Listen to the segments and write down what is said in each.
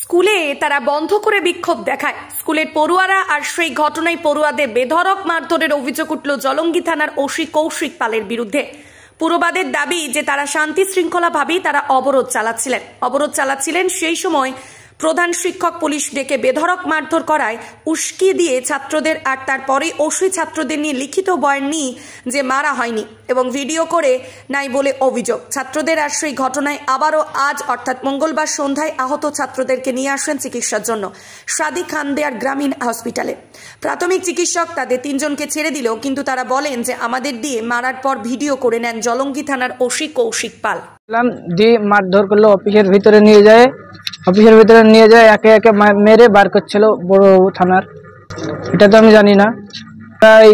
স্কুলে তারা বন্ধ করে বিক্ষোভ দেখায়। স্কুলের পড়ুয়ারা আর সেই ঘটনায় পড়ুয়াদের বেধড়ক মারধরের অভিযোগ উঠল জলঙ্গি থানার ওসি কৌশিক পালের বিরুদ্ধে। পুরবাদের দাবি যে তারা শান্তি শৃঙ্খলাভাবেই তারা অবরোধ চালাচ্ছিলেন। সেই সময় প্রধান শিক্ষক পুলিশ ডেকে বেধড়ক মারধর করায় উস্কি দিয়ে ছাত্রদের, আর তারপরে ওসি ছাত্রদের নিয়ে লিখিত বয়ান নিয়ে যে মারা হয়নি এবং ভিডিও করে নাই বলে অভিযোগ। ছাত্রদের আর সেই ঘটনায় আবারও আজ অর্থাৎ মঙ্গলবার সন্ধ্যায় আহত ছাত্রদেরকে নিয়ে আসেন চিকিৎসার জন্য সাদি খানদেয়ার গ্রামীণ হসপিটালে। প্রাথমিক চিকিৎসক তাদের 3 জনকে ছেড়ে দিল, কিন্তু তারা বলেন যে আমাদের দিয়ে মারার পর ভিডিও করে নেন জলঙ্গি থানার ওসি কৌশিক পাল। দিয়ে মারধর করলো, অফিসের ভিতরে নিয়ে যায় একে একে মেরে বার করছিল বড়বাবু থানার। এটা তো আমি জানি না। তাই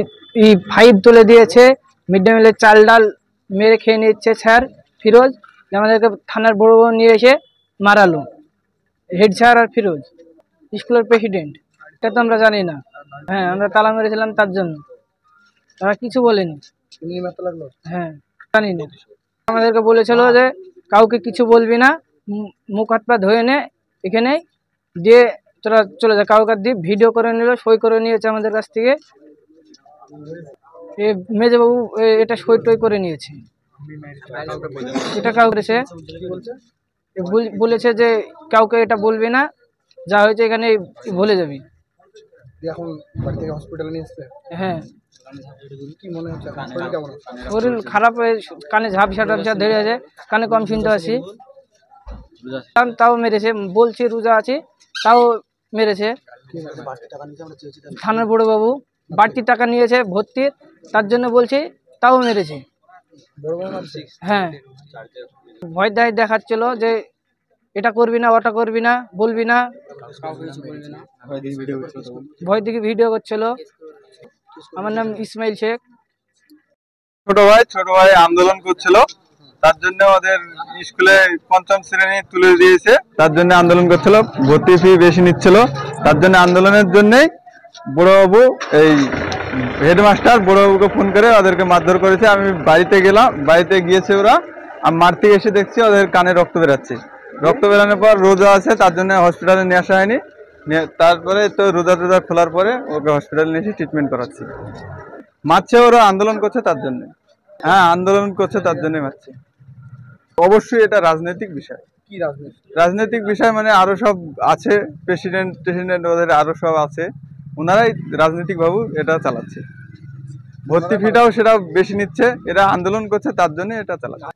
5 তুলে দিয়েছে, মিড ডে মিলের চাল ডাল মেরে খেয়ে নিচ্ছে স্যার ফিরোজ। আমাদেরকে থানার বড়বাবু নিয়ে এসে মারালো, হেড স্যার আর ফিরোজ স্কুলের প্রেসিডেন্ট। এটা তো আমরা জানি না। হ্যাঁ, আমরা তালা মেরেছিলাম তার জন্য, তারা কিছু বলেনি। হ্যাঁ, জানি না। আমাদেরকে বলেছিল যে কাউকে কিছু বলবি না, মুখ হাত পা ধুয়ে নে এখানে, দিয়ে তোরা চলে যা। কাউকে দিয়ে ভিডিও করে নিল, সই করে নিয়েছে আমাদের কাছ থেকে। মেজবাবু এটা সই টই করে নিয়েছে। এটা কাউকে বলেছে যে কাউকে এটা বলবি না, যা হয়েছে এখানে ভুলে যাবি। হ্যাঁ, শরীর খারাপ হয়ে কানে ঝাপসা টাপসা ধরে আছে, কানে কম শুনতে আসি। তাও মেরেছে, বলছি রোজা আছি তাও মেরেছে। থানার বড়বাবু বাড়তি টাকা নিয়েছে ভর্তির, তার জন্য বলছি তাও মেরেছে। হ্যাঁ, ভয় দেখাচ্ছিল যে এটা করবি না, ওটা করবি না, বলবি না, ভয় দিকে ভিডিও করছিল। আমার নাম ইসমাইল শেখ। ছোট ভাই আন্দোলন করছিল, তার জন্য ওদের স্কুলে 5ম শ্রেণী তুলে দিয়েছে, তার জন্য আন্দোলন করছিল। ভর্তি ফি বেশি নিচ্ছিল, তার জন্য আন্দোলনের জন্যই বড়বাবু এই হেডমাস্টার বড়বাবুকে ফোন করে ওদেরকে মারধর করেছে। আমি বাড়িতে গেলাম, বাড়িতে গিয়েছে ওরা, আমি মারতে এসে দেখছি ওদের কানে রক্ত বেরাচ্ছে। রক্ত বেরানোর পর রোজা আছে, তার জন্য হসপিটালে নিয়ে আসা হয়নি। তারপরে তো রোজা খোলার পরে ওকে হসপিটালে নিয়ে এসে ট্রিটমেন্ট করাচ্ছি। মারছে, ওরা আন্দোলন করছে তার জন্য। হ্যাঁ, আন্দোলন করছে তার জন্যই মারছে। অবশ্যই এটা রাজনৈতিক বিষয়। কি রাজনৈতিক বিষয়? মানে আরো সব আছে, প্রেসিডেন্ট ওদের আরো সব আছে, ওনারাই রাজনৈতিক ভাবে এটা চালাচ্ছে। ভর্তি ফিটাও সেটা বেশি নিচ্ছে, এরা আন্দোলন করছে তার জন্য এটা চালাচ্ছে।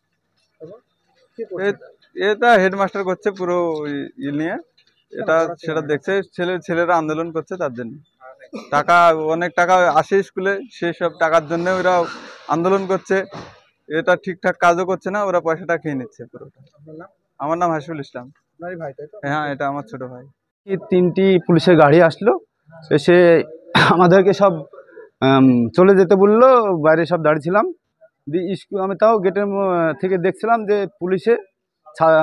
এটা হেডমাস্টার করছে পুরো নিয়ে, এটা সেটা দেখছে। ছেলেরা আন্দোলন করছে তার জন্য। টাকা, অনেক টাকা আসে স্কুলে, সেই সব টাকার জন্য ওরা আন্দোলন করছে। এটা ঠিকঠাক কাজও করছে না, ওরা পয়সাটা খেয়ে নিচ্ছে পুরোটা। আমার নাম হাসিবুল ইসলাম। হ্যাঁ, এটা আমার ছোট ভাই। 3টি পুলিশের গাড়ি আসলো, এসে আমাদেরকে সব চলে যেতে বললো। বাইরে সব দাঁড়িয়েছিলাম, স্কুল আমি তাও গেটের থেকে দেখছিলাম যে পুলিশে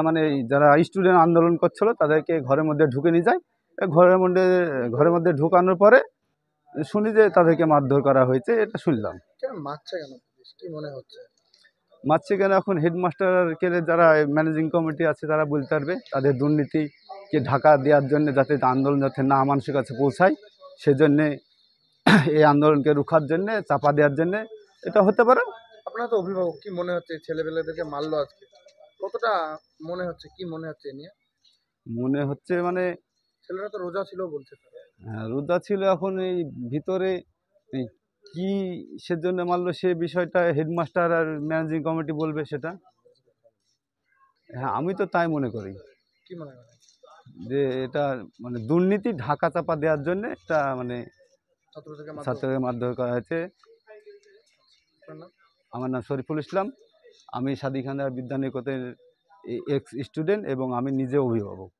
মানে যারা স্টুডেন্ট আন্দোলন করছিল তাদেরকে ঘরের মধ্যে ঢুকে নিয়ে যায়। ঘরের মধ্যে ঢুকানোর পরে শুনি যে তাদেরকে মারধর করা হয়েছে। এটা শুনলাম। মারছে কেন এখন হেডমাস্টারকে, যারা ম্যানেজিং কমিটি আছে তারা বলতে পারবে। তাদের দুর্নীতিকে ঢাকা দেওয়ার জন্য, যাতে আন্দোলন যাতে না মানুষের কাছে পৌঁছায়, সেজন্যে এই আন্দোলনকে রুখার জন্য, চাপা দেওয়ার জন্য এটা হতে পারে। আপনার তো অভিভাবক, কি মনে হচ্ছে ছেলেপেলেদেরকে মারলো আজকে? কতটা মনে হচ্ছে, কি মনে হচ্ছে নিয়ে? মনে হচ্ছে মানে ছেলেরা তো রোজা ছিল বলছে। হ্যাঁ, রোজা ছিল। এখন এই ভিতরে কি সেজন্য মারলো সে বিষয়টা হেডমাস্টার আর ম্যানেজিং কমিটি বলবে সেটা। হ্যাঁ, আমি তো তাই মনে করি। কি মনে করেন? যে এটা মানে দুর্নীতি ঢাকা চাপা দেওয়ার জন্য একটা মানে ছাত্রকে মারধর করা হয়েছে। আমার নাম শরীফুল ইসলাম, আমি সাদি খানদার বিদ্যানিকেতনের এক্স স্টুডেন্ট এবং আমি নিজে অভিভাবক।